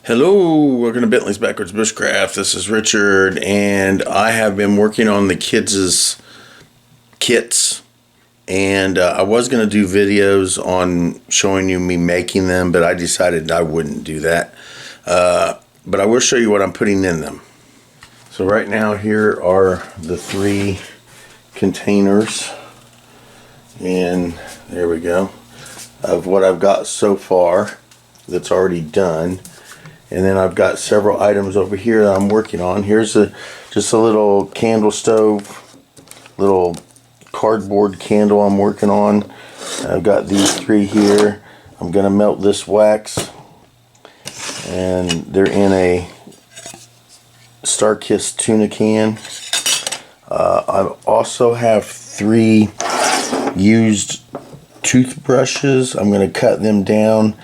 Hello, welcome to Bentley's Backwoods Bushcraft. This is Richard, and I have been working on the kids' kits, and I was going to do videos on showing you me making them, but I decided I wouldn't do that. But I will show you what I'm putting in them. So right now here are the 3 containers, and there we go, of what I've got so far that's already done. And then I've got several items over here that I'm working on. Here's just a little candle stove, little cardboard candle I'm working on. I've got these 3 here. I'm gonna melt this wax, and they're in a Star-Kissed tuna can. I also have 3 used toothbrushes. I'm gonna cut them down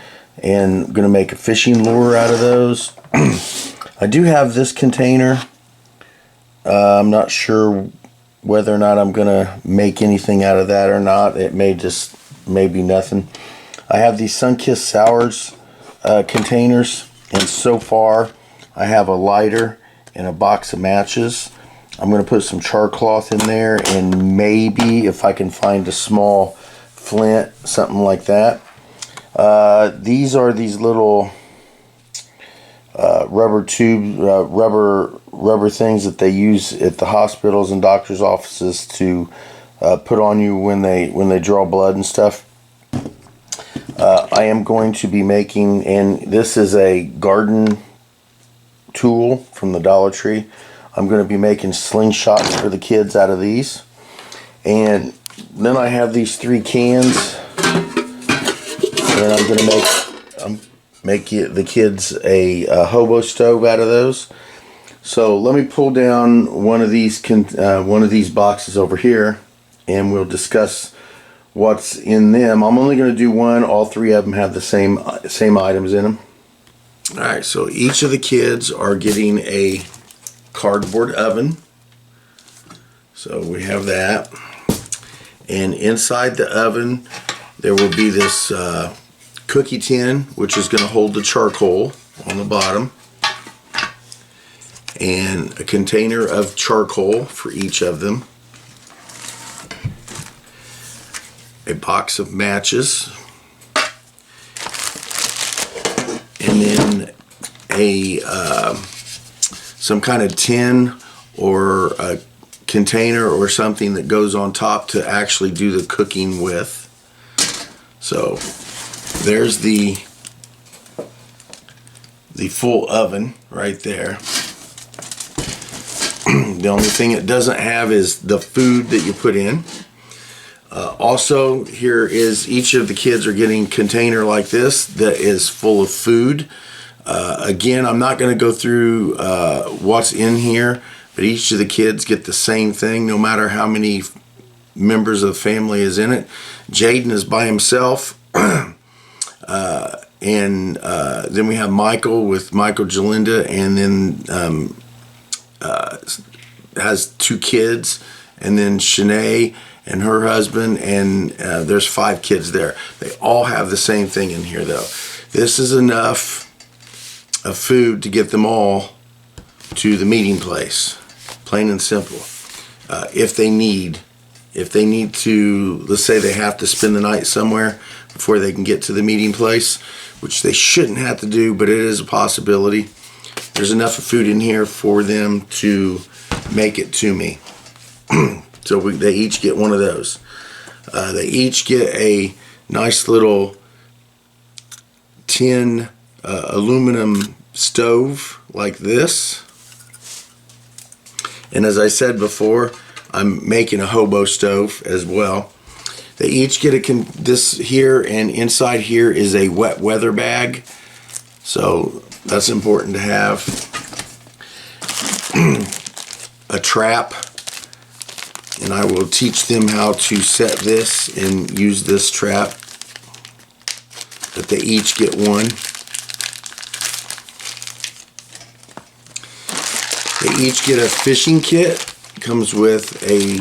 and I'm going to make a fishing lure out of those. I do have this container. I'm not sure whether or not I'm going to make anything out of that or not. It may be nothing. I have these Sun-Kissed Sours containers, and so far I have a lighter and a box of matches. I'm going to put some char cloth in there, and maybe if I can find a small flint, something like that. These are these little rubber tube, rubber things that they use at the hospitals and doctors' offices to put on you when they draw blood and stuff. I am going to be making, and this is a garden tool from the Dollar Tree. I'm going to be making slingshots for the kids out of these. And then I have these 3 cans. And I'm going to make the kids a hobo stove out of those. So let me pull down one of these boxes over here, and we'll discuss what's in them. I'm only going to do one. All 3 of them have the same items in them. All right. So each of the kids are getting a cardboard oven. So we have that, and inside the oven there will be this cookie tin, which is going to hold the charcoal on the bottom, and a container of charcoal for each of them, a box of matches, and then some kind of tin or a container or something that goes on top to actually do the cooking with. So there's the full oven right there. The only thing it doesn't have is the food that you put in. Also, here is each of the kids are getting a container like this that is full of food. Again, I'm not going to go through what's in here, but each of the kids get the same thing no matter how many members of the family is in it. Jaden is by himself. And then we have Michael with Michael Jalinda, and then has 2 kids, and then Shanae and her husband, and there's 5 kids there. They all have the same thing in here, though. This is enough of food to get them all to the meeting place, plain and simple. If they need to, let's say they have to spend the night somewhere before they can get to the meeting place, which they shouldn't have to do, but it is a possibility. There's enough of food in here for them to make it to me. So they each get one of those. They each get a nice little tin aluminum stove like this. And as I said before, I'm making a hobo stove as well. They each get this here, and inside here is a wet weather bag. So that's important to have. A trap, and I will teach them how to set this and use this trap. But they each get one. They each get a fishing kit. It comes with a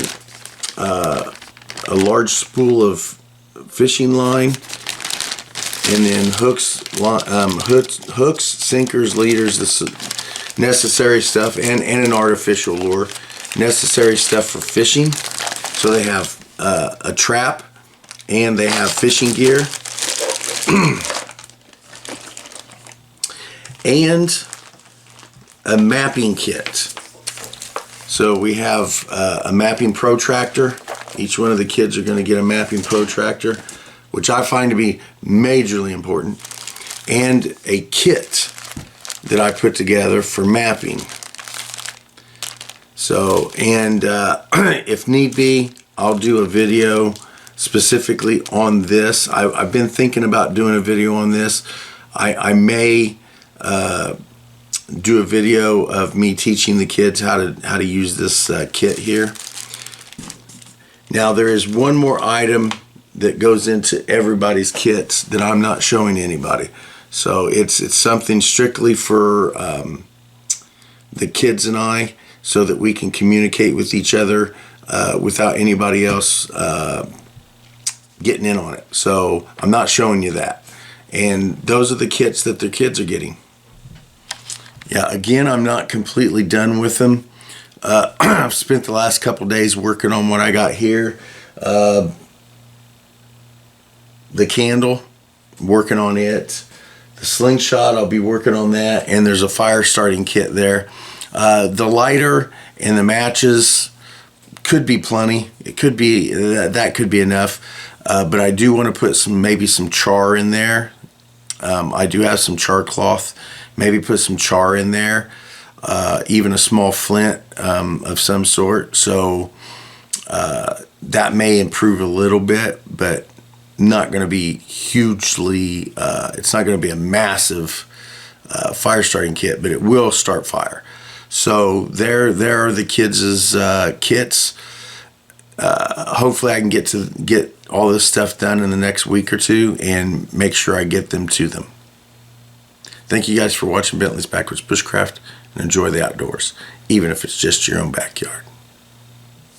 large spool of fishing line, and then hooks, sinkers, leaders, this necessary stuff, and an artificial lure. Necessary stuff for fishing. So they have a trap, and they have fishing gear. And a mapping kit. So we have a mapping protractor. Each one of the kids are going to get a mapping protractor, which I find to be majorly important, and a kit that I put together for mapping. So, and if need be, I'll do a video specifically on this. I've been thinking about doing a video on this. I may do a video of me teaching the kids how to use this kit here. Now there is one more item that goes into everybody's kits that I'm not showing anybody. So it's something strictly for the kids and I, so that we can communicate with each other without anybody else getting in on it. So I'm not showing you that. And those are the kits that their kids are getting. Yeah, again, I'm not completely done with them. I've spent the last couple days working on what I got here. The candle, working on it. The slingshot, I'll be working on that. And there's a fire starting kit there. The lighter and the matches could be plenty. It could be, that could be enough. But I do want to put maybe some char in there. I do have some char cloth. Maybe put some char in there. Even a small flint of some sort. So that may improve a little bit, but not going to be hugely, it's not going to be a massive fire starting kit, but it will start fire. So there are the kids' kits. Hopefully I can get all this stuff done in the next week or two and make sure I get them to them. Thank you guys for watching Bentley's Backwoods Bushcraft, and enjoy the outdoors, even if it's just your own backyard.